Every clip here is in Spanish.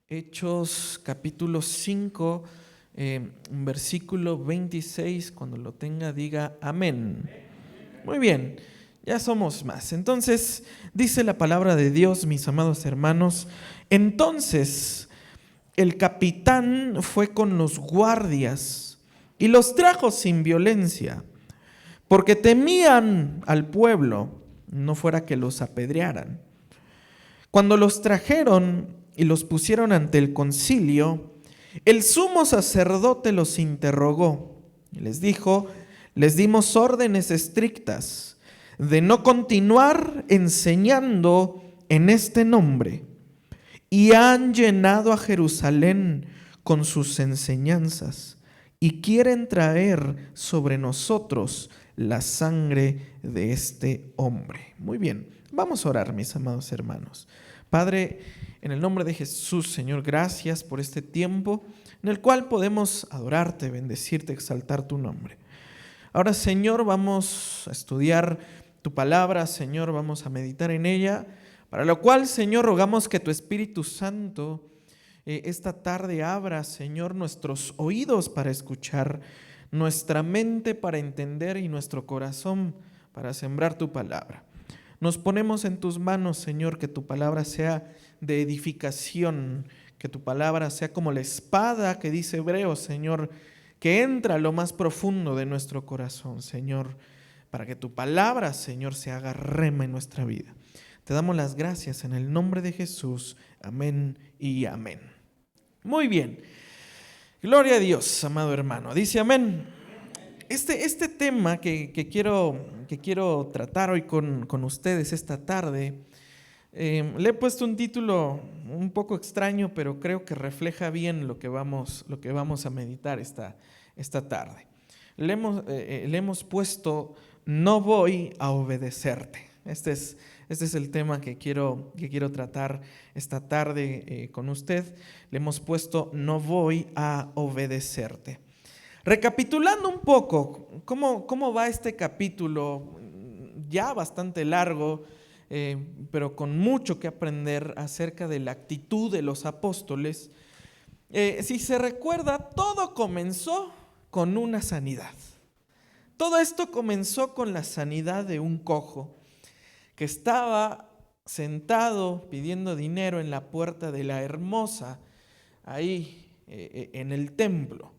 Hechos capítulo 5, versículo 26. Cuando lo tenga, diga amén. Muy bien, ya somos más. Entonces, dice la palabra de Dios, mis amados hermanos. Entonces, el capitán fue con los guardias y los trajo sin violencia, porque temían al pueblo, no fuera que los apedrearan. Cuando los trajeron y los pusieron ante el concilio, el sumo sacerdote los interrogó y les dijo: les dimos órdenes estrictas de no continuar enseñando en este nombre, y han llenado a Jerusalén con sus enseñanzas y quieren traer sobre nosotros la sangre de este hombre. Muy bien, vamos a orar, mis amados hermanos. Padre, en el nombre de Jesús, Señor, gracias por este tiempo en el cual podemos adorarte, bendecirte, exaltar tu nombre. Ahora, Señor, vamos a estudiar tu palabra, Señor, vamos a meditar en ella, para lo cual, Señor, rogamos que tu Espíritu Santo esta tarde abra, Señor, nuestros oídos para escuchar, nuestra mente para entender y nuestro corazón para sembrar tu palabra. Nos ponemos en tus manos, Señor, que tu palabra sea de edificación, que tu palabra sea como la espada que dice Hebreos, Señor, que entra a lo más profundo de nuestro corazón, Señor, para que tu palabra, Señor, se haga rema en nuestra vida. Te damos las gracias en el nombre de Jesús. Amén y amén. Muy bien. Gloria a Dios, amado hermano. Dice amén. Este tema que quiero tratar hoy con ustedes esta tarde, le he puesto un título un poco extraño, pero creo que refleja bien lo que vamos a meditar esta tarde. Le hemos puesto: no voy a obedecerte. Este es el tema que quiero tratar esta tarde con usted. Le hemos puesto: no voy a obedecerte. Recapitulando un poco, ¿cómo va este capítulo? Ya bastante largo, pero con mucho que aprender acerca de la actitud de los apóstoles. Si se recuerda, todo comenzó con una sanidad. Todo esto comenzó con la sanidad de un cojo que estaba sentado pidiendo dinero en la puerta de la Hermosa, ahí en el templo.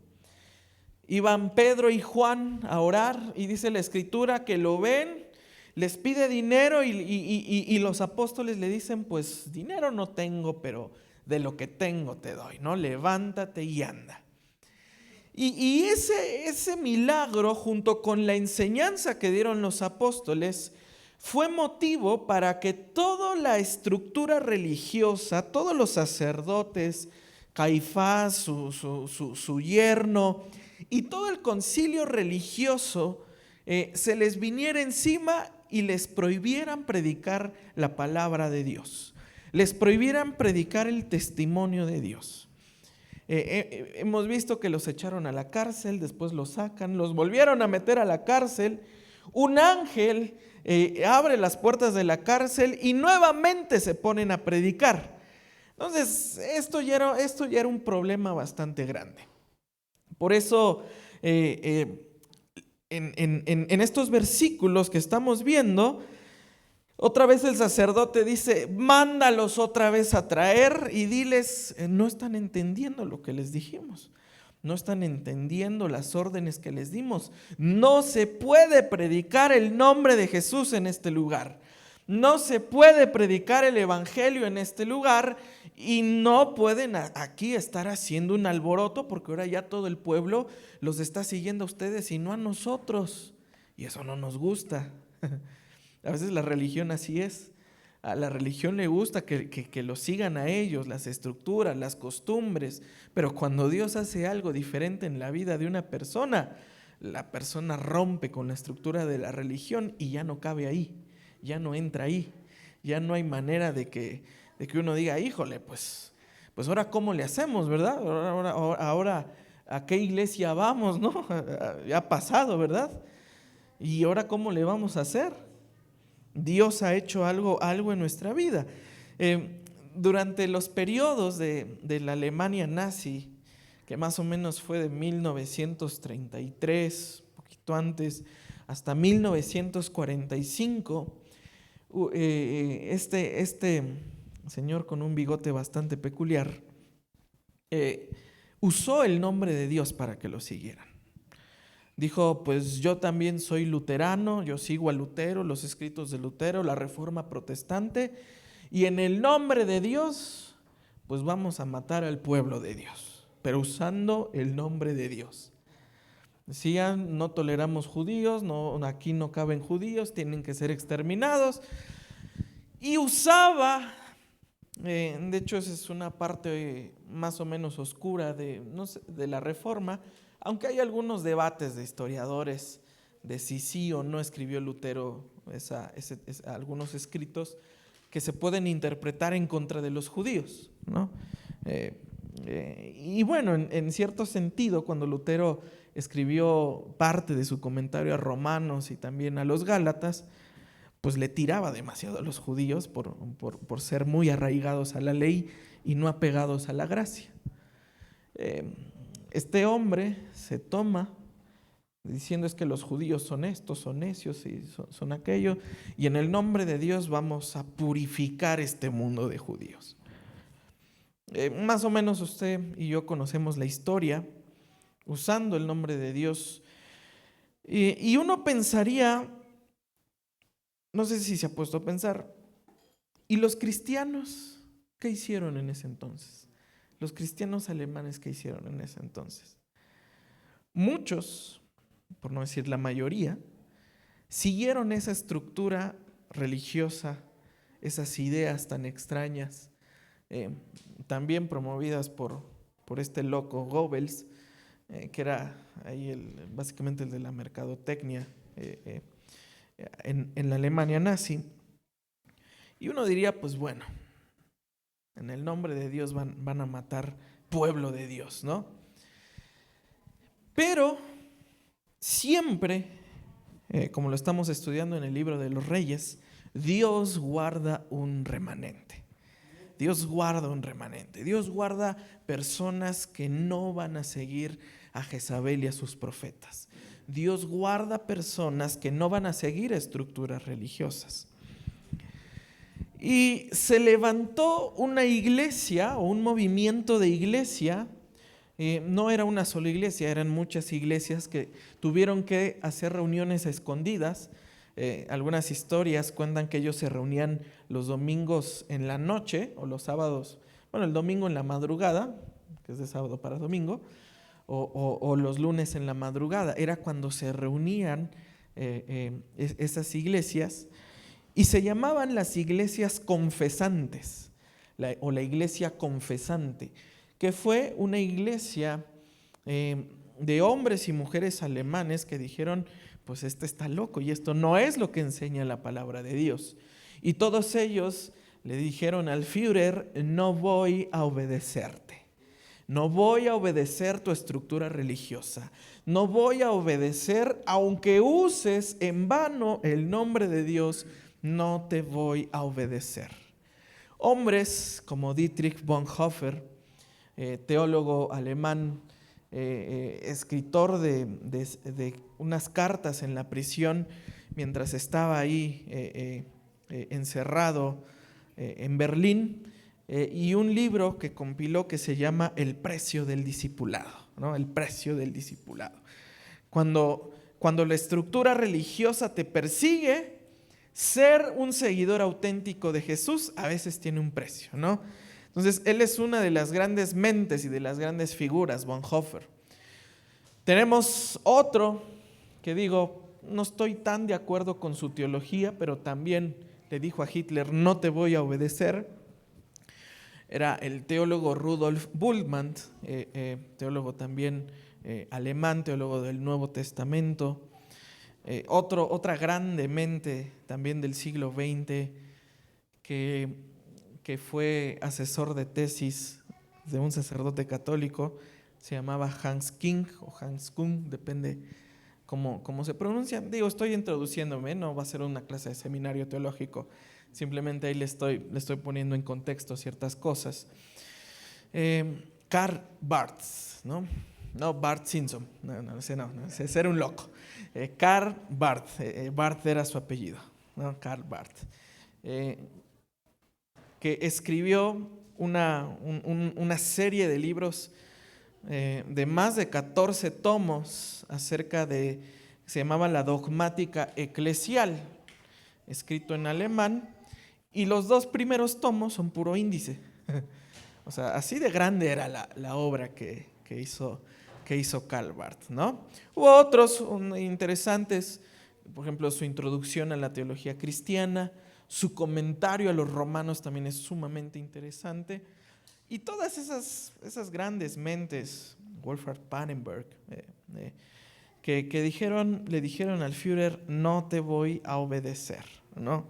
Iban Pedro y Juan a orar y dice la Escritura que lo ven, les pide dinero y los apóstoles le dicen: pues dinero no tengo, pero de lo que tengo te doy, ¿no? Levántate y anda. Y ese milagro, junto con la enseñanza que dieron los apóstoles, fue motivo para que toda la estructura religiosa, todos los sacerdotes, Caifás, su yerno, y todo el concilio religioso se les viniera encima y les prohibieran predicar la palabra de Dios. Les prohibieran predicar el testimonio de Dios. Hemos visto que los echaron a la cárcel, después los sacan, los volvieron a meter a la cárcel. Un ángel abre las puertas de la cárcel y nuevamente se ponen a predicar. Entonces, esto ya era un problema bastante grande. Por eso, en estos versículos que estamos viendo, otra vez el sacerdote dice: mándalos otra vez a traer y diles, no están entendiendo lo que les dijimos. No están entendiendo las órdenes que les dimos. No se puede predicar el nombre de Jesús en este lugar. No se puede predicar el evangelio en este lugar y no pueden aquí estar haciendo un alboroto, porque ahora ya todo el pueblo los está siguiendo a ustedes y no a nosotros. Y eso no nos gusta. A veces la religión así es. A la religión le gusta que lo sigan a ellos, las estructuras, las costumbres, pero cuando Dios hace algo diferente en la vida de una persona, la persona rompe con la estructura de la religión y ya no cabe ahí, ya no entra ahí, ya no hay manera de que uno diga: híjole, pues ahora ¿cómo le hacemos, verdad? Ahora ¿a qué iglesia vamos, no? Ya ha pasado, ¿verdad? ¿Y ahora cómo le vamos a hacer? Dios ha hecho algo en nuestra vida. durante los periodos de la Alemania nazi, que más o menos fue de 1933, un poquito antes, hasta 1945, este señor con un bigote bastante peculiar usó el nombre de Dios para que lo siguieran. Dijo, pues yo también soy luterano, yo sigo a Lutero, los escritos de Lutero, la Reforma Protestante, y en el nombre de Dios, pues vamos a matar al pueblo de Dios, pero usando el nombre de Dios. Decían, no toleramos judíos, no, aquí no caben judíos, tienen que ser exterminados. Y usaba, de hecho esa es una parte más o menos oscura no sé, de la Reforma, aunque hay algunos debates de historiadores de si sí o no escribió Lutero algunos escritos que se pueden interpretar en contra de los judíos, ¿no? Y bueno, en cierto sentido, cuando Lutero escribió parte de su comentario a Romanos y también a los Gálatas, pues le tiraba demasiado a los judíos por ser muy arraigados a la ley y no apegados a la gracia. Este hombre se toma diciendo es que los judíos son estos, son necios y son aquello, y en el nombre de Dios vamos a purificar este mundo de judíos. Más o menos usted y yo conocemos la historia usando el nombre de Dios, y uno pensaría, no sé si se ha puesto a pensar, ¿y los cristianos qué hicieron en ese entonces? Los cristianos alemanes, ¿qué hicieron en ese entonces? Muchos, por no decir la mayoría, siguieron esa estructura religiosa, esas ideas tan extrañas, también promovidas por este loco Goebbels, que era ahí básicamente el de la mercadotecnia en la Alemania nazi. Y uno diría, pues bueno, en el nombre de Dios van a matar pueblo de Dios, ¿no? Pero siempre, como lo estamos estudiando en el libro de los Reyes, Dios guarda un remanente. Dios guarda un remanente. Dios guarda personas que no van a seguir a Jezabel y a sus profetas. Dios guarda personas que no van a seguir estructuras religiosas. Y se levantó una iglesia o un movimiento de iglesia. No era una sola iglesia, eran muchas iglesias que tuvieron que hacer reuniones a escondidas. Algunas historias cuentan que ellos se reunían los domingos en la noche o los sábados, bueno, el domingo en la madrugada, que es de sábado para domingo, o los lunes en la madrugada. Era cuando se reunían esas iglesias y se llamaban las iglesias confesantes o la iglesia confesante, que fue una iglesia de hombres y mujeres alemanes que dijeron, pues este está loco y esto no es lo que enseña la palabra de Dios. Y todos ellos le dijeron al Führer, no voy a obedecerte, no voy a obedecer tu estructura religiosa, no voy a obedecer, aunque uses en vano el nombre de Dios, no te voy a obedecer. Hombres como Dietrich Bonhoeffer, teólogo alemán, escritor de unas cartas en la prisión mientras estaba ahí encerrado en Berlín, y un libro que compiló que se llama El precio del discipulado, ¿no? El precio del discipulado. Cuando la estructura religiosa te persigue, ser un seguidor auténtico de Jesús a veces tiene un precio, ¿no? Entonces, él es una de las grandes mentes y de las grandes figuras, Bonhoeffer. Tenemos otro que no estoy tan de acuerdo con su teología, pero también le dijo a Hitler, no te voy a obedecer. Era el teólogo Rudolf Bultmann, teólogo también alemán, teólogo del Nuevo Testamento. Otra grande mente también del siglo XX que fue asesor de tesis de un sacerdote católico, se llamaba Hans King o Hans Kung, depende cómo se pronuncia. Digo, estoy introduciéndome, no va a ser una clase de seminario teológico, simplemente ahí le estoy poniendo en contexto ciertas cosas. Karl Barth, ¿no? No Bart Simpson, ese era un loco. Karl Barth, Barth era su apellido, ¿no? Karl Barth, que escribió una serie de libros de más de 14 tomos acerca de, se llamaba La Dogmática Eclesial, escrito en alemán, y los 2 primeros tomos son puro índice. O sea, así de grande era la obra que hizo Karl Barth, ¿no? Hubo otros interesantes, por ejemplo, su introducción a la teología cristiana, su comentario a los romanos también es sumamente interesante. Y todas esas grandes mentes, Wolfhard Pannenberg, que le dijeron al Führer, no te voy a obedecer, ¿no?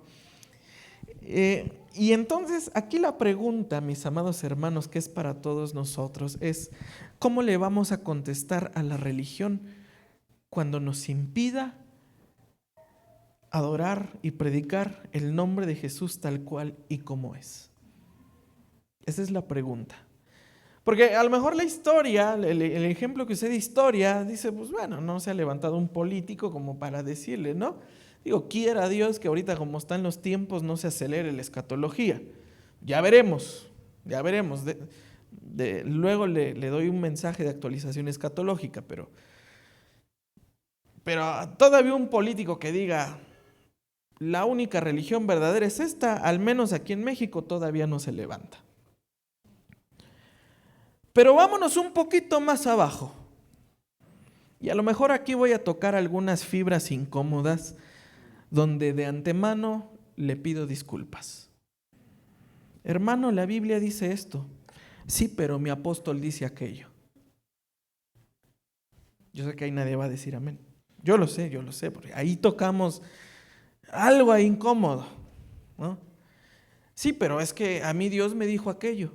Y entonces aquí la pregunta, mis amados hermanos, que es para todos nosotros, es ¿cómo le vamos a contestar a la religión cuando nos impida adorar y predicar el nombre de Jesús tal cual y como es? Esa es la pregunta. Porque a lo mejor la historia, el ejemplo que usé de historia, dice, pues bueno, no se ha levantado un político como para decirle, ¿no? Digo, quiera Dios que ahorita como están los tiempos no se acelere la escatología. Ya veremos. Luego le doy un mensaje de actualización escatológica, pero todavía un político que diga, la única religión verdadera es esta, al menos aquí en México todavía no se levanta. Pero vámonos un poquito más abajo. Y a lo mejor aquí voy a tocar algunas fibras incómodas donde de antemano le pido disculpas. Hermano, la Biblia dice esto. Sí, pero mi apóstol dice aquello. Yo sé que ahí nadie va a decir amén. Yo lo sé, porque ahí tocamos algo incómodo, ¿no? Sí, pero es que a mí Dios me dijo aquello.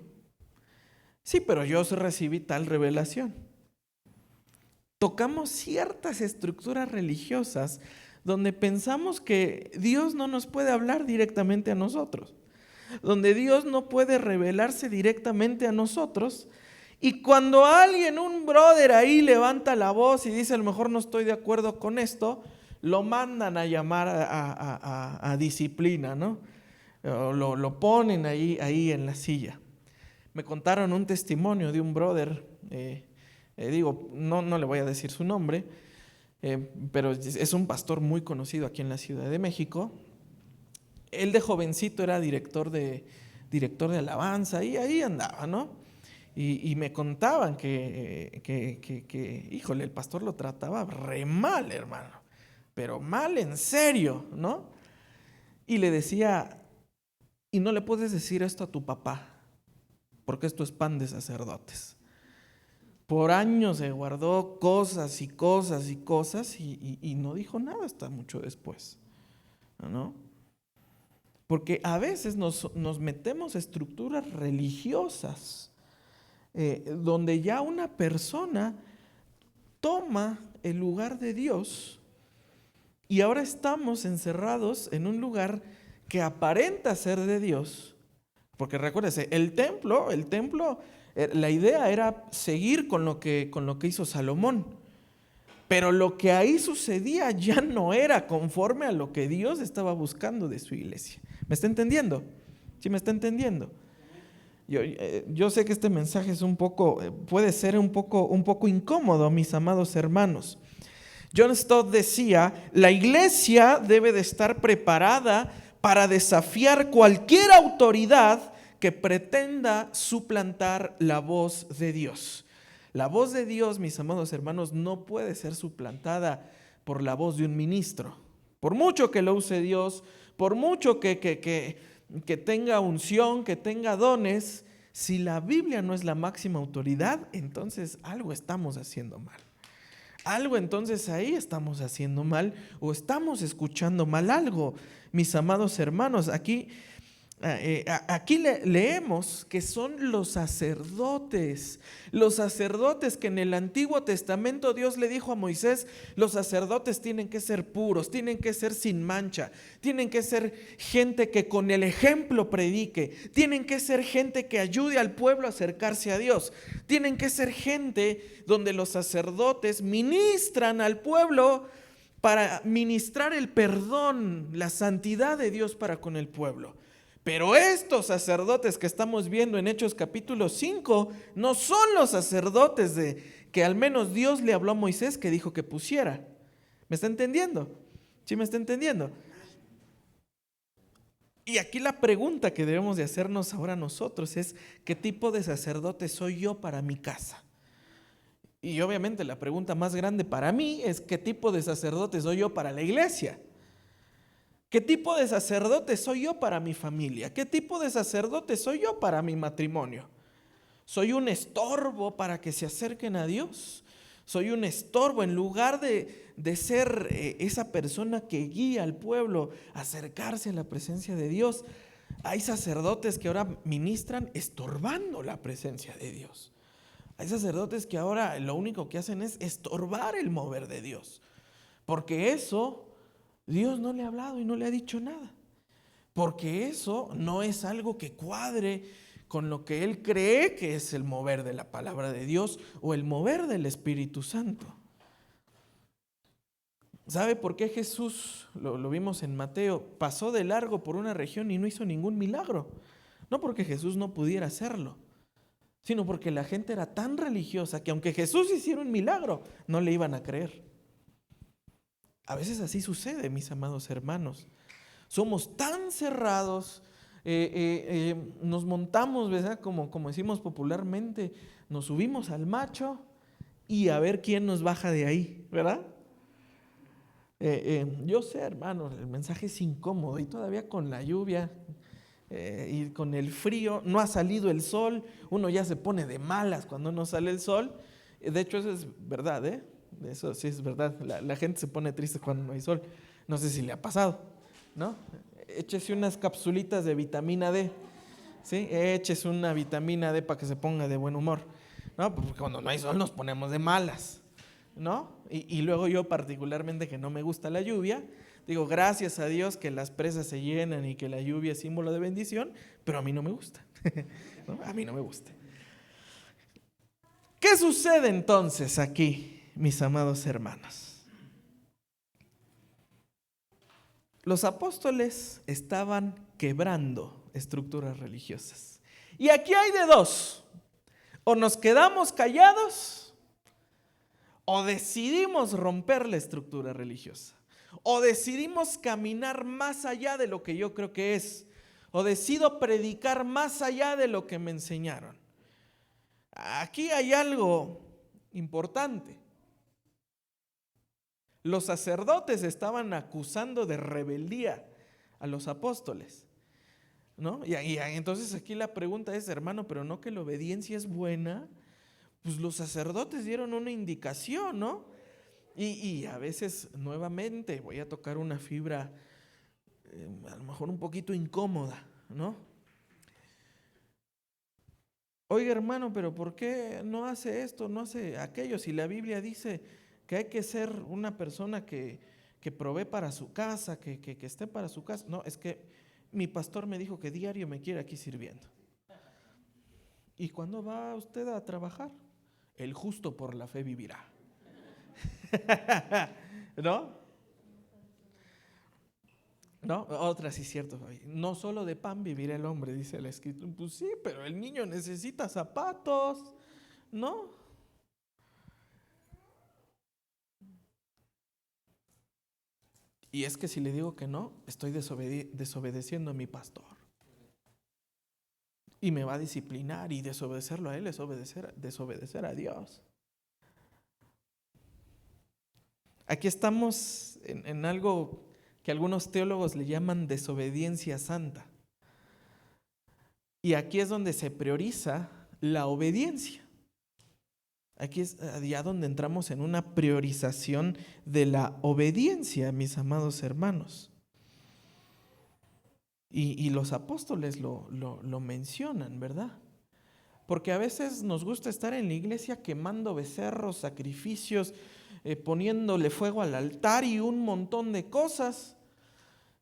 Sí, pero yo recibí tal revelación. Tocamos ciertas estructuras religiosas donde pensamos que Dios no nos puede hablar directamente a nosotros, donde Dios no puede revelarse directamente a nosotros. Y cuando alguien, un brother ahí levanta la voz y dice a lo mejor no estoy de acuerdo con esto, lo mandan a llamar a disciplina, ¿no? Lo ponen ahí en la silla. Me contaron un testimonio de un brother, no le voy a decir su nombre, pero es un pastor muy conocido aquí en la Ciudad de México. Él de jovencito era director de alabanza y ahí andaba, ¿no? Y me contaban que, híjole, el pastor lo trataba re mal, hermano, pero mal en serio, ¿no? Y le decía, y no le puedes decir esto a tu papá, porque esto es pan de sacerdotes. Por años se guardó cosas y no dijo nada hasta mucho después, ¿no? Porque a veces nos metemos a estructuras religiosas donde ya una persona toma el lugar de Dios y ahora estamos encerrados en un lugar que aparenta ser de Dios. Porque recuérdese, el templo, la idea era seguir con lo que hizo Salomón. Pero lo que ahí sucedía ya no era conforme a lo que Dios estaba buscando de su iglesia. ¿Me está entendiendo? ¿Sí me está entendiendo? Yo sé que este mensaje es puede ser un poco incómodo, mis amados hermanos. John Stott decía, la iglesia debe de estar preparada para desafiar cualquier autoridad que pretenda suplantar la voz de Dios. La voz de Dios, mis amados hermanos, no puede ser suplantada por la voz de un ministro. Por mucho que lo use Dios, por mucho que tenga unción, que tenga dones, si la Biblia no es la máxima autoridad, entonces algo estamos haciendo mal. Algo entonces ahí estamos haciendo mal o estamos escuchando mal algo. Mis amados hermanos, aquí Aquí leemos que son los sacerdotes que en el Antiguo Testamento Dios le dijo a Moisés: los sacerdotes tienen que ser puros, tienen que ser sin mancha, tienen que ser gente que con el ejemplo predique, tienen que ser gente que ayude al pueblo a acercarse a Dios, tienen que ser gente donde los sacerdotes ministran al pueblo para ministrar el perdón, la santidad de Dios para con el pueblo. Pero estos sacerdotes que estamos viendo en Hechos capítulo 5 no son los sacerdotes que al menos Dios le habló a Moisés, que dijo que pusiera. ¿Me está entendiendo? ¿Sí me está entendiendo? Y aquí la pregunta que debemos de hacernos ahora nosotros es: ¿qué tipo de sacerdote soy yo para mi casa? Y obviamente la pregunta más grande para mí es: ¿qué tipo de sacerdote soy yo para la iglesia? ¿Qué tipo de sacerdote soy yo para mi familia? ¿Qué tipo de sacerdote soy yo para mi matrimonio? ¿Soy un estorbo para que se acerquen a Dios? ¿Soy un estorbo en lugar de ser esa persona que guía al pueblo a acercarse a la presencia de Dios? Hay sacerdotes que ahora ministran estorbando la presencia de Dios. Hay sacerdotes que ahora lo único que hacen es estorbar el mover de Dios. Porque eso Dios no le ha hablado y no le ha dicho nada. Porque eso no es algo que cuadre con lo que él cree que es el mover de la palabra de Dios o el mover del Espíritu Santo. ¿Sabe por qué Jesús, lo vimos en Mateo, pasó de largo por una región y no hizo ningún milagro? No porque Jesús no pudiera hacerlo, sino porque la gente era tan religiosa que aunque Jesús hiciera un milagro, no le iban a creer. A veces así sucede, mis amados hermanos. Somos tan cerrados, nos montamos, ¿verdad? Como decimos popularmente, nos subimos al macho y a ver quién nos baja de ahí, ¿verdad? Yo sé, hermanos, el mensaje es incómodo y todavía con la lluvia y con el frío, no ha salido el sol, uno ya se pone de malas cuando no sale el sol. De hecho, eso es verdad, ¿eh? Eso sí es verdad. La gente se pone triste cuando no hay sol. No sé si le ha pasado, ¿no? Échese unas capsulitas de vitamina D, ¿sí? Échese una vitamina D para que se ponga de buen humor, ¿no? Porque cuando no hay sol nos ponemos de malas, ¿no? Y luego yo particularmente, que no me gusta la lluvia, digo, gracias a Dios que las presas se llenan y que la lluvia es símbolo de bendición, pero a mí no me gusta, ¿no? A mí no me gusta. ¿Qué sucede entonces aquí, mis amados hermanos? Los apóstoles estaban quebrando estructuras religiosas. Y aquí hay de dos: o nos quedamos callados o decidimos romper la estructura religiosa, o decidimos caminar más allá de lo que yo creo que es, o decido predicar más allá de lo que me enseñaron. Aquí hay algo importante. Los sacerdotes estaban acusando de rebeldía a los apóstoles, ¿no? Y entonces aquí la pregunta es: hermano, ¿pero no que la obediencia es buena? Pues los sacerdotes dieron una indicación, ¿no? Y a veces, nuevamente, voy a tocar una fibra a lo mejor un poquito incómoda, ¿no? Oiga, hermano, pero ¿por qué no hace esto, no hace aquello? Si la Biblia dice que hay que ser una persona que provee para su casa, que esté para su casa. No, es que mi pastor me dijo que diario me quiere aquí sirviendo. ¿Y cuándo va usted a trabajar? El justo por la fe vivirá. ¿No? ¿No? Otra sí es cierto. No solo de pan vivirá el hombre, dice la escritura. Pues sí, pero el niño necesita zapatos, ¿no? Y es que si le digo que no, estoy desobedeciendo a mi pastor. Y me va a disciplinar, y desobedecerlo a él es desobedecer a Dios. Aquí estamos en algo que algunos teólogos le llaman desobediencia santa. Y aquí es donde se prioriza la obediencia. Aquí es ya donde entramos en una priorización de la obediencia, mis amados hermanos. Y los apóstoles lo mencionan, ¿verdad? Porque a veces nos gusta estar en la iglesia quemando becerros, sacrificios, poniéndole fuego al altar y un montón de cosas.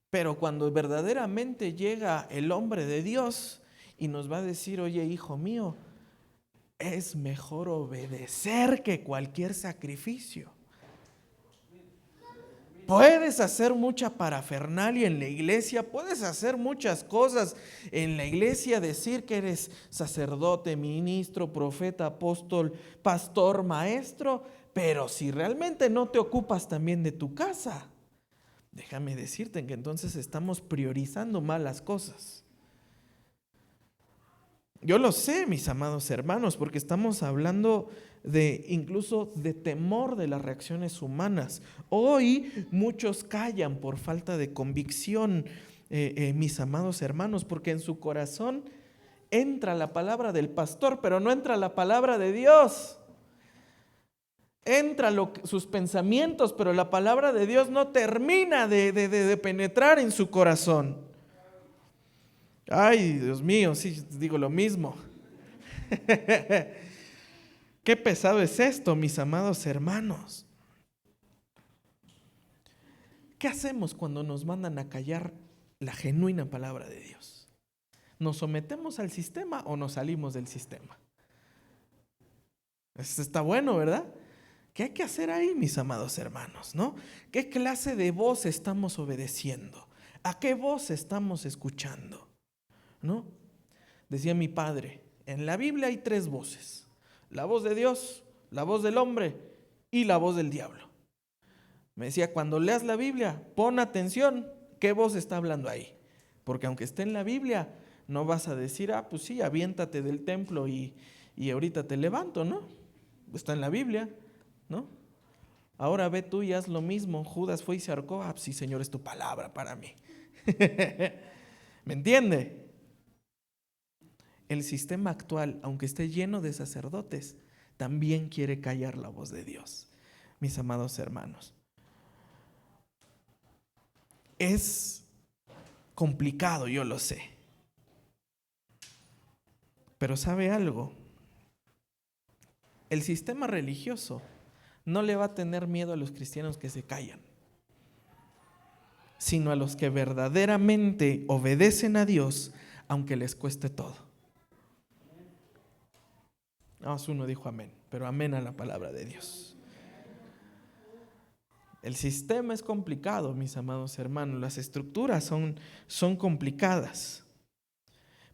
Pero cuando verdaderamente llega el hombre de Dios y nos va a decir, oye, hijo mío, es mejor obedecer que cualquier sacrificio. Puedes hacer mucha parafernalia en la iglesia, puedes hacer muchas cosas en la iglesia, decir que eres sacerdote, ministro, profeta, apóstol, pastor, maestro, pero si realmente no te ocupas también de tu casa, déjame decirte que entonces estamos priorizando mal las cosas. Yo lo sé, mis amados hermanos, porque estamos hablando incluso de temor de las reacciones humanas. Hoy muchos callan por falta de convicción, mis amados hermanos, porque en su corazón entra la palabra del pastor, pero no entra la palabra de Dios. Entra sus pensamientos, pero la palabra de Dios no termina de penetrar en su corazón. Ay, Dios mío, sí, digo lo mismo. Qué pesado es esto, mis amados hermanos. ¿Qué hacemos cuando nos mandan a callar la genuina palabra de Dios? ¿Nos sometemos al sistema o nos salimos del sistema? Esto está bueno, ¿verdad? ¿Qué hay que hacer ahí, mis amados hermanos, no? ¿Qué clase de voz estamos obedeciendo? ¿A qué voz estamos escuchando? ¿No? Decía mi padre, en la Biblia hay 3 voces: la voz de Dios, la voz del hombre y la voz del diablo. Me decía, cuando leas la Biblia, pon atención, ¿qué voz está hablando ahí? Porque aunque esté en la Biblia, no vas a decir, pues sí, aviéntate del templo y ahorita te levanto, ¿no? Está en la Biblia, ¿no? Ahora ve tú y haz lo mismo. Judas fue y se ahorcó. Sí, Señor, es tu palabra para mí. ¿Me entiende? El sistema actual, aunque esté lleno de sacerdotes, también quiere callar la voz de Dios, mis amados hermanos. Es complicado, yo lo sé. Pero ¿sabe algo? El sistema religioso no le va a tener miedo a los cristianos que se callan, sino a los que verdaderamente obedecen a Dios, aunque les cueste todo. Uno dijo amén, pero amén a la palabra de Dios. El sistema es complicado, mis amados hermanos, las estructuras son complicadas.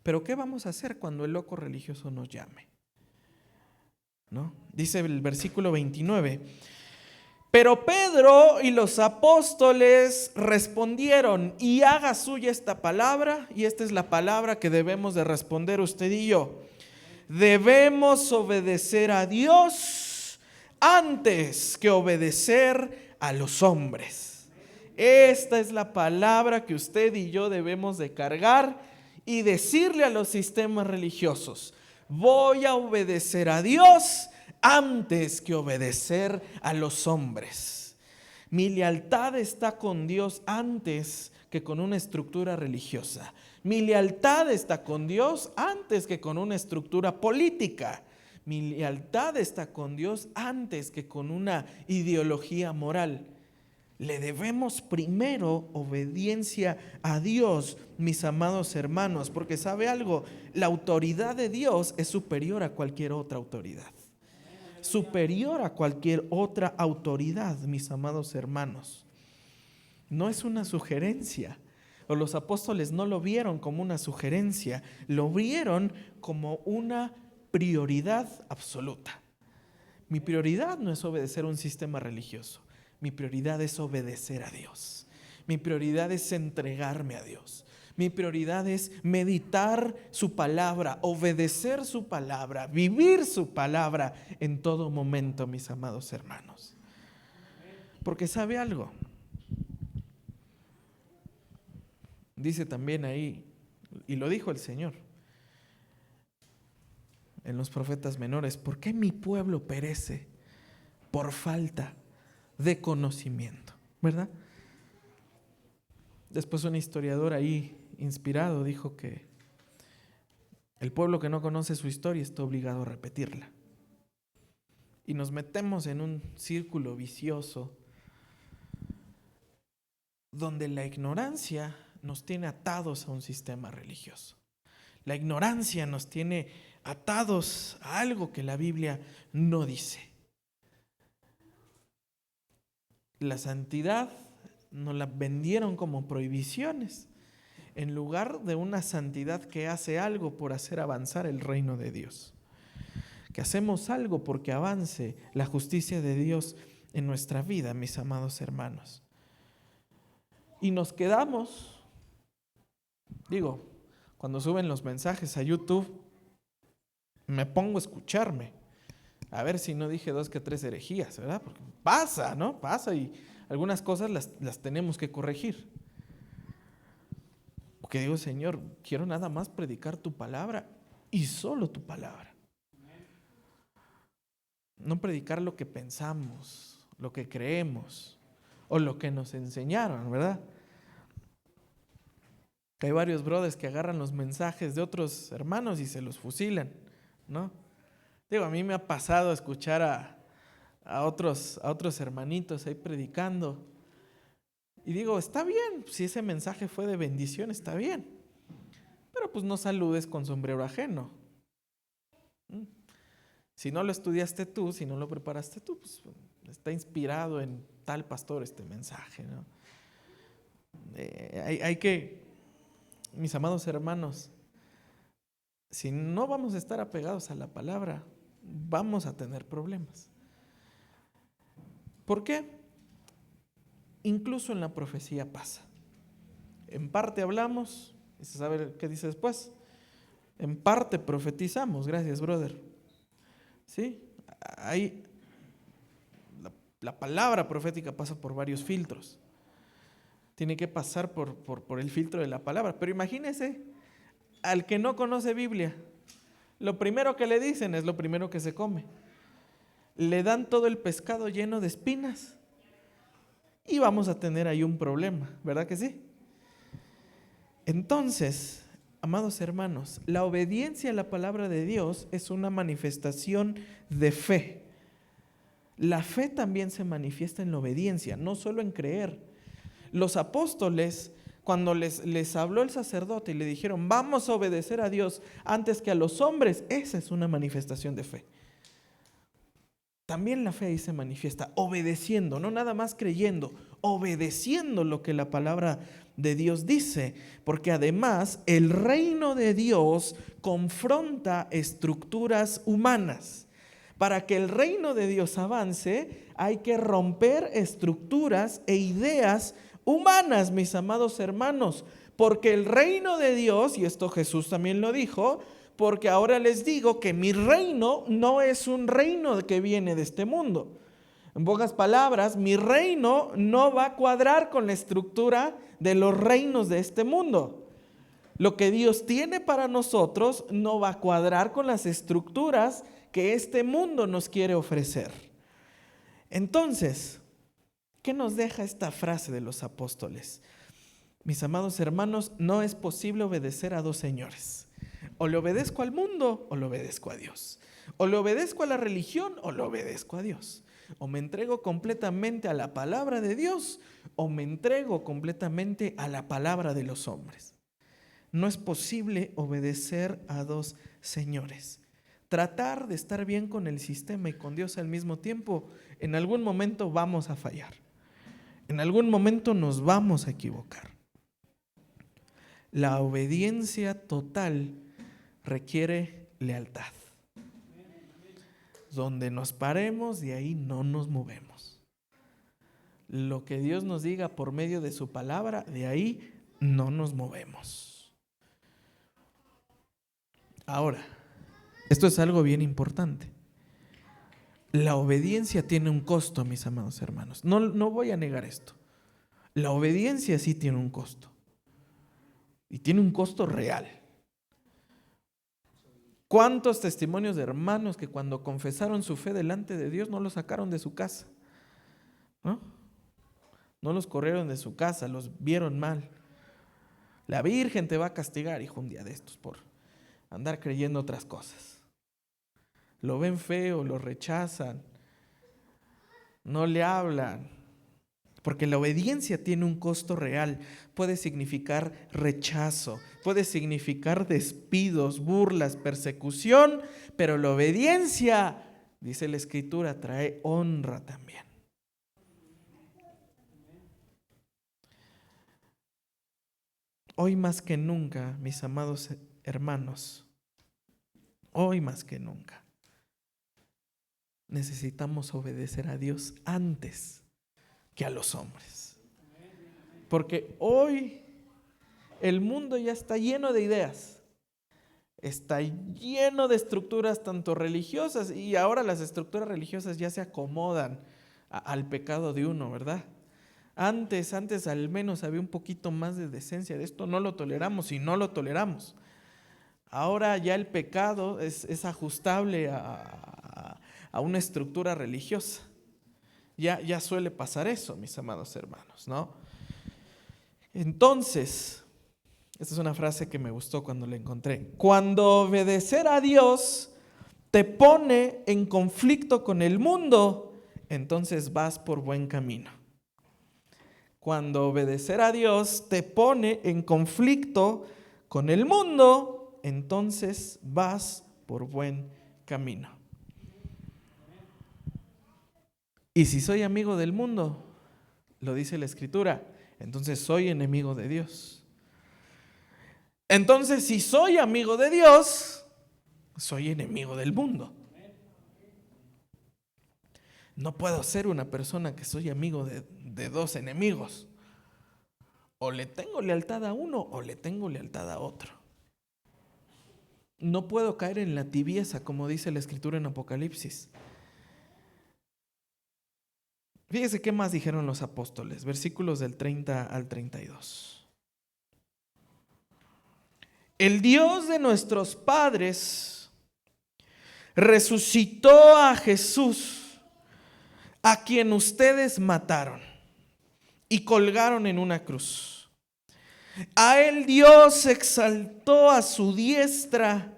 Pero ¿qué vamos a hacer cuando el loco religioso nos llame? ¿No? Dice el versículo 29, pero Pedro y los apóstoles respondieron, y haga suya esta palabra, y esta es la palabra que debemos de responder usted y yo. Debemos obedecer a Dios antes que obedecer a los hombres. Esta es la palabra que usted y yo debemos de cargar y decirle a los sistemas religiosos: voy a obedecer a Dios antes que obedecer a los hombres. Mi lealtad está con Dios antes que con una estructura religiosa. Mi lealtad está con Dios antes que con una estructura política. Mi lealtad está con Dios antes que con una ideología moral. Le debemos primero obediencia a Dios, mis amados hermanos, porque ¿sabe algo? La autoridad de Dios es superior a cualquier otra autoridad. Superior a cualquier otra autoridad, mis amados hermanos. No es una sugerencia. O los apóstoles no lo vieron como una sugerencia, lo vieron como una prioridad absoluta. Mi prioridad no es obedecer a un sistema religioso. Mi prioridad es obedecer a Dios. Mi prioridad es entregarme a Dios. Mi prioridad es meditar su palabra, obedecer su palabra, vivir su palabra en todo momento, mis amados hermanos. Porque ¿sabe algo? Dice también ahí, y lo dijo el Señor en los profetas menores: ¿por qué mi pueblo perece por falta de conocimiento? ¿Verdad? Después un historiador ahí inspirado, dijo que el pueblo que no conoce su historia está obligado a repetirla. Y nos metemos en un círculo vicioso donde la ignorancia nos tiene atados a un sistema religioso. La ignorancia nos tiene atados a algo que la Biblia no dice. La santidad nos la vendieron como prohibiciones, en lugar de una santidad que hace algo por hacer avanzar el reino de Dios. Que hacemos algo porque avance la justicia de Dios en nuestra vida, mis amados hermanos. Y nos quedamos, cuando suben los mensajes a YouTube, me pongo a escucharme, a ver si no dije 2 que 3 herejías, ¿verdad? Porque pasa, ¿no? Pasa, y algunas cosas las tenemos que corregir. Porque digo, Señor, quiero nada más predicar tu palabra y solo tu palabra. No predicar lo que pensamos, lo que creemos o lo que nos enseñaron, ¿verdad? Hay varios brothers que agarran los mensajes de otros hermanos y se los fusilan, ¿no? A mí me ha pasado escuchar a otros hermanitos ahí predicando y digo, está bien, si ese mensaje fue de bendición, está bien, pero pues no saludes con sombrero ajeno. Si no lo estudiaste tú, si no lo preparaste tú, pues está inspirado en tal pastor este mensaje, ¿no? Hay que, mis amados hermanos, si no vamos a estar apegados a la palabra, vamos a tener problemas. ¿Por qué? Incluso en la profecía pasa. En parte hablamos, y se sabe qué dice después. En parte profetizamos, gracias, brother. ¿Sí? La palabra profética pasa por varios filtros. Tiene que pasar por el filtro de la palabra. Pero imagínese, al que no conoce Biblia, lo primero que le dicen es lo primero que se come. Le dan todo el pescado lleno de espinas y vamos a tener ahí un problema, ¿verdad que sí? Entonces, amados hermanos, la obediencia a la palabra de Dios es una manifestación de fe. La fe también se manifiesta en la obediencia, no solo en creer. Los apóstoles, cuando les habló el sacerdote y le dijeron, vamos a obedecer a Dios antes que a los hombres, esa es una manifestación de fe. También la fe ahí se manifiesta, obedeciendo, no nada más creyendo, obedeciendo lo que la palabra de Dios dice, porque además el reino de Dios confronta estructuras humanas. Para que el reino de Dios avance, hay que romper estructuras e ideas humanas, mis amados hermanos, porque el reino de Dios, y esto Jesús también lo dijo, porque ahora les digo que mi reino no es un reino que viene de este mundo. En pocas palabras, mi reino no va a cuadrar con la estructura de los reinos de este mundo. Lo que Dios tiene para nosotros no va a cuadrar con las estructuras que este mundo nos quiere ofrecer. Entonces, ¿qué nos deja esta frase de los apóstoles? Mis amados hermanos, no es posible obedecer a dos señores. O le obedezco al mundo o le obedezco a Dios. O le obedezco a la religión o le obedezco a Dios. O me entrego completamente a la palabra de Dios o me entrego completamente a la palabra de los hombres. No es posible obedecer a dos señores. Tratar de estar bien con el sistema y con Dios al mismo tiempo, en algún momento vamos a fallar. En algún momento nos vamos a equivocar. La obediencia total requiere lealtad. Donde nos paremos, de ahí no nos movemos. Lo que Dios nos diga por medio de su palabra, de ahí no nos movemos. Ahora, esto es algo bien importante. La obediencia tiene un costo, mis amados hermanos. No voy a negar esto. La obediencia sí tiene un costo. Y tiene un costo real. ¿Cuántos testimonios de hermanos que cuando confesaron su fe delante de Dios no los sacaron de su casa? ¿No? No los corrieron de su casa, los vieron mal. La Virgen te va a castigar, hijo, un día de estos por andar creyendo otras cosas. Lo ven feo, lo rechazan, no le hablan. Porque la obediencia tiene un costo real. Puede significar rechazo, puede significar despidos, burlas, persecución, pero la obediencia, dice la Escritura, trae honra también. Hoy más que nunca, mis amados hermanos, hoy más que nunca, necesitamos obedecer a Dios antes que a los hombres. Porque hoy el mundo ya está lleno de ideas, está lleno de estructuras tanto religiosas, y ahora las estructuras religiosas ya se acomodan al pecado de uno, ¿verdad? Antes al menos había un poquito más de decencia. De esto no lo toleramos y no lo toleramos. Ahora ya el pecado es ajustable a una estructura religiosa. Ya suele pasar eso, mis amados hermanos, ¿no? Entonces, esta es una frase que me gustó cuando la encontré. Cuando obedecer a Dios te pone en conflicto con el mundo, entonces vas por buen camino. Cuando obedecer a Dios te pone en conflicto con el mundo, entonces vas por buen camino. Y si soy amigo del mundo, lo dice la Escritura, entonces soy enemigo de Dios. Entonces, si soy amigo de Dios, soy enemigo del mundo. No puedo ser una persona que soy amigo de dos enemigos. O le tengo lealtad a uno o le tengo lealtad a otro. No puedo caer en la tibieza, como dice la Escritura en Apocalipsis. Fíjese qué más dijeron los apóstoles, versículos del 30 al 32. El Dios de nuestros padres resucitó a Jesús, a quien ustedes mataron y colgaron en una cruz. A él Dios exaltó a su diestra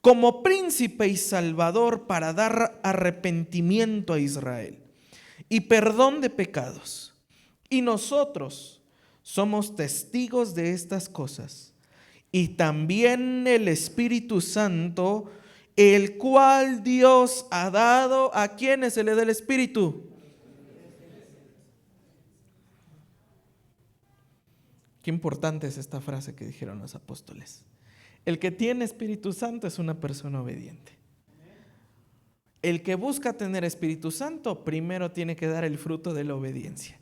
como príncipe y salvador para dar arrepentimiento a Israel y perdón de pecados. Y nosotros somos testigos de estas cosas. Y también el Espíritu Santo, el cual Dios ha dado. ¿A quiénes se le da el Espíritu? Qué importante es esta frase que dijeron los apóstoles. El que tiene Espíritu Santo es una persona obediente. El que busca tener Espíritu Santo primero tiene que dar el fruto de la obediencia.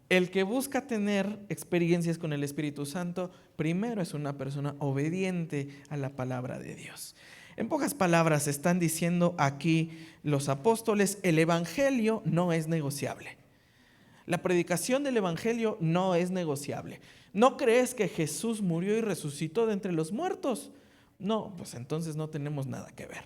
El que busca tener experiencias con el Espíritu Santo primero es una persona obediente a la palabra de Dios. En pocas palabras están diciendo aquí los apóstoles, el evangelio no es negociable. La predicación del evangelio no es negociable. ¿No crees que Jesús murió y resucitó de entre los muertos? No, pues entonces no tenemos nada que ver.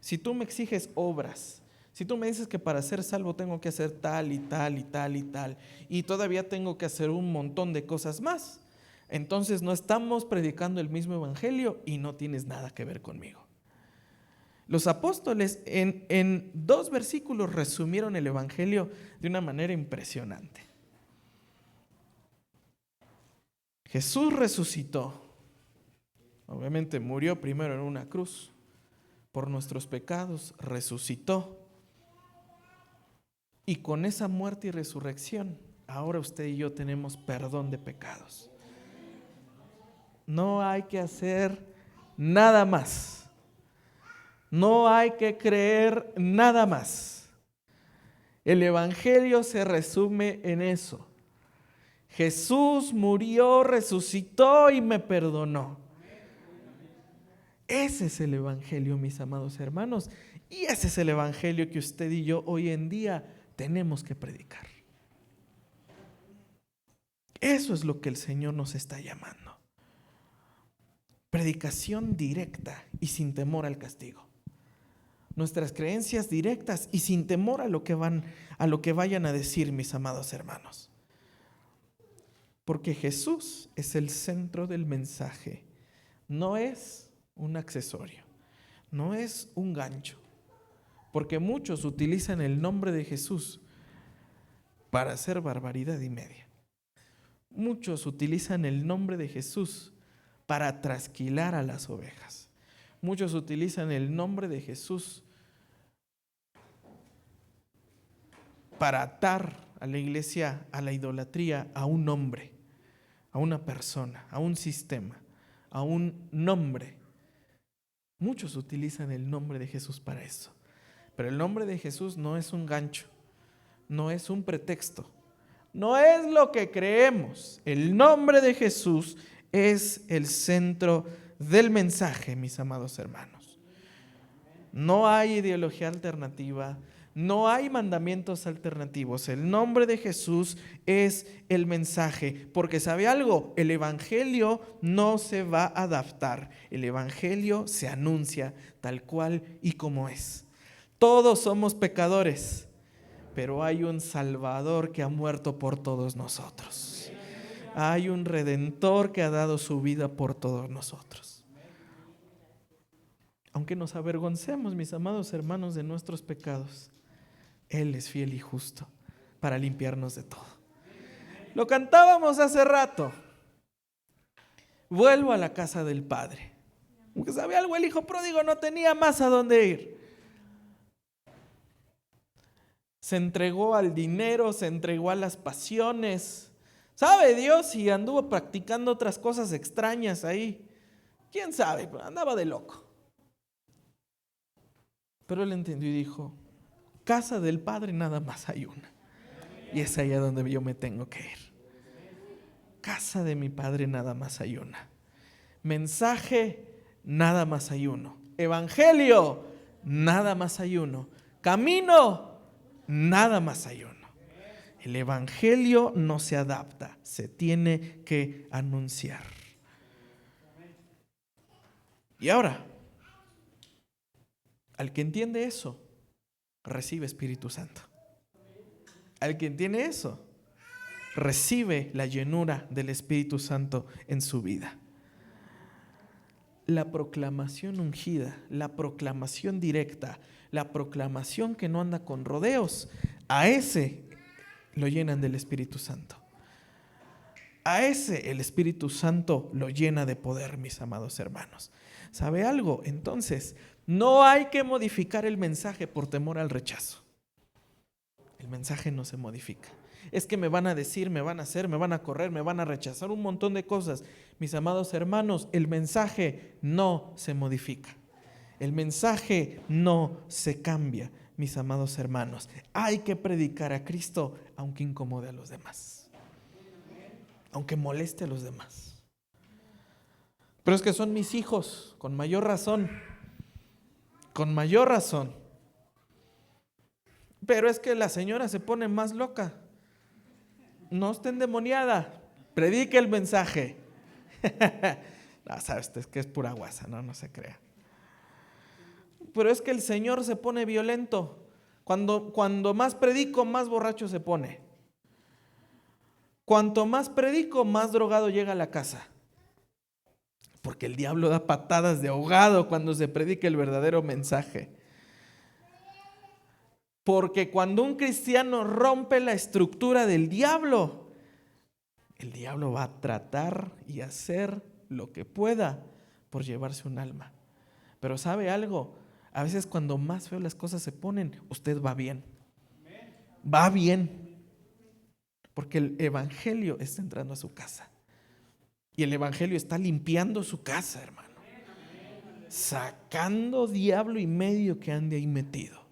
Si tú me exiges obras, si tú me dices que para ser salvo tengo que hacer tal y tal y tal y tal, y todavía tengo que hacer un montón de cosas más, entonces no estamos predicando el mismo evangelio y no tienes nada que ver conmigo. Los apóstoles en 2 versículos resumieron el evangelio de una manera impresionante. Jesús resucitó. Obviamente murió primero en una cruz por nuestros pecados, resucitó. Y con esa muerte y resurrección, ahora usted y yo tenemos perdón de pecados. No hay que hacer nada más. No hay que creer nada más. El evangelio se resume en eso. Jesús murió, resucitó y me perdonó. Ese es el evangelio, mis amados hermanos. Y ese es el evangelio que usted y yo hoy en día tenemos que predicar. Eso es lo que el Señor nos está llamando. Predicación directa y sin temor al castigo. Nuestras creencias directas y sin temor a lo que vayan a decir, mis amados hermanos. Porque Jesús es el centro del mensaje. No es un accesorio, no es un gancho. Porque muchos utilizan el nombre de Jesús para hacer barbaridad y media. Muchos utilizan el nombre de Jesús para trasquilar a las ovejas. Muchos utilizan el nombre de Jesús para atar a la iglesia a la idolatría, a un hombre, a una persona, a un sistema, a un nombre. Muchos utilizan el nombre de Jesús para eso. Pero el nombre de Jesús no es un gancho, no es un pretexto, no es lo que creemos. El nombre de Jesús es el centro del mensaje, mis amados hermanos. No hay ideología alternativa, no hay mandamientos alternativos. El nombre de Jesús es el mensaje, porque ¿sabe algo? El evangelio no se va a adaptar. El evangelio se anuncia tal cual y como es. Todos somos pecadores, pero hay un Salvador que ha muerto por todos nosotros. Hay un Redentor que ha dado su vida por todos nosotros. Aunque nos avergoncemos, mis amados hermanos, de nuestros pecados, Él es fiel y justo para limpiarnos de todo. Lo cantábamos hace rato. Vuelvo a la casa del Padre. Porque ¿sabe algo? El hijo pródigo no tenía más a dónde ir. Se entregó al dinero, se entregó a las pasiones. ¿Sabe Dios si anduvo practicando otras cosas extrañas ahí? ¿Quién sabe? Andaba de loco. Pero él entendió y dijo: casa del Padre nada más hay una. Y es allá donde yo me tengo que ir. Casa de mi Padre nada más hay una. Mensaje, nada más hay uno. Evangelio, nada más hay uno. Camino, nada más hay uno. El evangelio no se adapta, se tiene que anunciar. Y ahora, al que entiende eso, recibe Espíritu Santo. Al que entiende eso, recibe la llenura del Espíritu Santo en su vida. La proclamación ungida, la proclamación directa, la proclamación que no anda con rodeos, a ese lo llenan del Espíritu Santo. A ese el Espíritu Santo lo llena de poder, mis amados hermanos. ¿Sabe algo? Entonces, no hay que modificar el mensaje por temor al rechazo. El mensaje no se modifica. Es que me van a decir, me van a hacer, me van a correr, me van a rechazar, un montón de cosas. Mis amados hermanos, el mensaje no se modifica. El mensaje no se cambia, mis amados hermanos. Hay que predicar a Cristo aunque incomode a los demás, aunque moleste a los demás. Pero es que son mis hijos, con mayor razón. Con mayor razón. Pero es que la señora se pone más loca. No esté endemoniada, predique el mensaje. No, sabes, es que es pura guasa, no se crea. Pero es que el Señor se pone violento. Cuando más predico, más borracho se pone. Cuanto más predico, más drogado llega a la casa. Porque el diablo da patadas de ahogado cuando se predica el verdadero mensaje. Porque cuando un cristiano rompe la estructura del diablo, el diablo va a tratar y hacer lo que pueda por llevarse un alma. Pero ¿sabe algo? A veces cuando más feo las cosas se ponen, usted va bien. Va bien. Porque el evangelio está entrando a su casa. Y el evangelio está limpiando su casa, hermano. Sacando diablo y medio que ande ahí metido.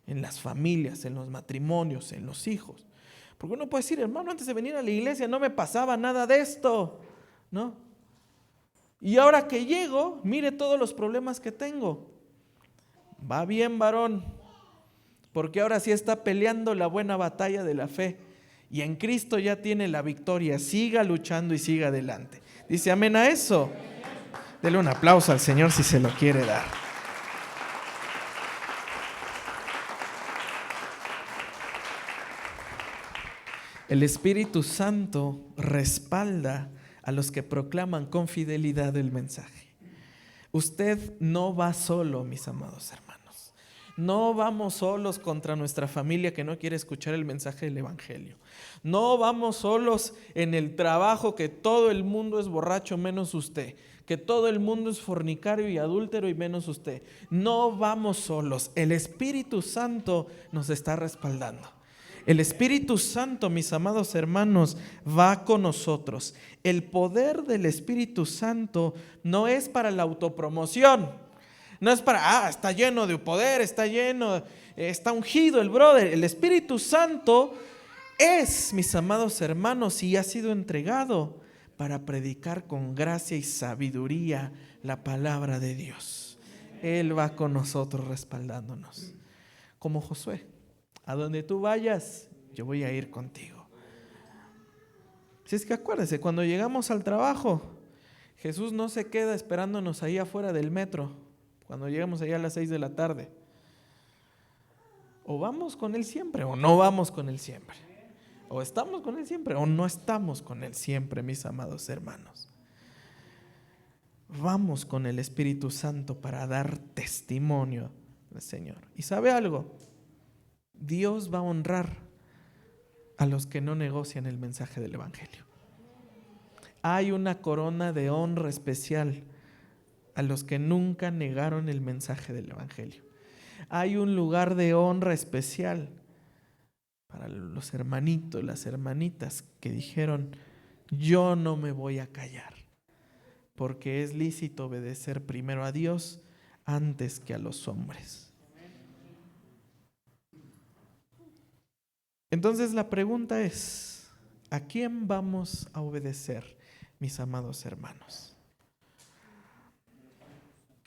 En las familias, en los matrimonios, en los hijos. Porque uno puede decir, hermano, antes de venir a la iglesia no me pasaba nada de esto, ¿no? Y ahora que llego, mire todos los problemas que tengo. Va bien, varón, porque ahora sí está peleando la buena batalla de la fe. Y en Cristo ya tiene la victoria. Siga luchando y siga adelante. Dice amén a eso. Dele un aplauso al Señor si se lo quiere dar. El Espíritu Santo respalda a los que proclaman con fidelidad el mensaje. Usted no va solo, mis amados hermanos. No vamos solos contra nuestra familia que no quiere escuchar el mensaje del Evangelio. No vamos solos en el trabajo, que todo el mundo es borracho menos usted, que todo el mundo es fornicario y adúltero y menos usted. No vamos solos. El Espíritu Santo nos está respaldando. El Espíritu Santo, mis amados hermanos, va con nosotros. El poder del Espíritu Santo no es para la autopromoción. No es para, está lleno de poder, está ungido el brother. El Espíritu Santo es, mis amados hermanos, y ha sido entregado para predicar con gracia y sabiduría la palabra de Dios. Él va con nosotros respaldándonos. Como Josué. A donde tú vayas, yo voy a ir contigo. Si es que acuérdense, cuando llegamos al trabajo, Jesús no se queda esperándonos ahí afuera del metro, cuando llegamos allá a las 6 de la tarde. O vamos con Él siempre, o no vamos con Él siempre. O estamos con Él siempre, o no estamos con Él siempre, mis amados hermanos. Vamos con el Espíritu Santo para dar testimonio del Señor. ¿Y sabe algo? Dios va a honrar a los que no negocian el mensaje del Evangelio. Hay una corona de honra especial a los que nunca negaron el mensaje del Evangelio. Hay un lugar de honra especial para los hermanitos, las hermanitas que dijeron: yo no me voy a callar, porque es lícito obedecer primero a Dios antes que a los hombres. Entonces la pregunta es, ¿a quién vamos a obedecer, mis amados hermanos?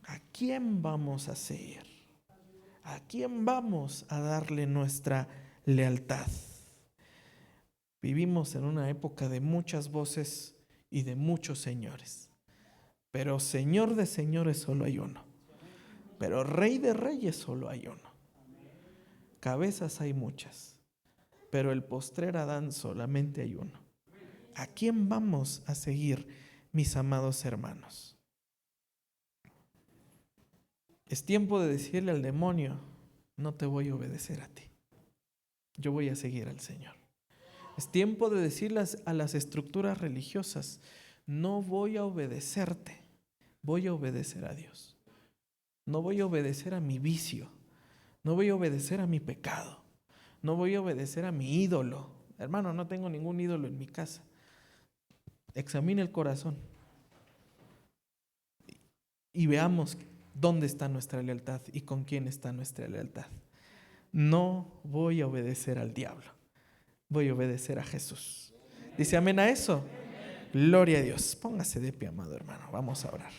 ¿A quién vamos a seguir? ¿A quién vamos a darle nuestra lealtad? Vivimos en una época de muchas voces y de muchos señores, pero Señor de señores solo hay uno, pero Rey de reyes solo hay uno. Cabezas hay muchas, pero el postrer Adán solamente hay uno. ¿A quién vamos a seguir, mis amados hermanos? Es tiempo de decirle al demonio: no te voy a obedecer a ti, yo voy a seguir al Señor. Es tiempo de decirles a las estructuras religiosas: no voy a obedecerte, voy a obedecer a Dios. No voy a obedecer a mi vicio, no voy a obedecer a mi pecado, no voy a obedecer a mi ídolo. Hermano, no tengo ningún ídolo en mi casa. Examine el corazón y veamos dónde está nuestra lealtad y con quién está nuestra lealtad. No voy a obedecer al diablo, voy a obedecer a Jesús. ¿Dice amén a eso? Gloria a Dios. Póngase de pie, amado hermano. Vamos a orar.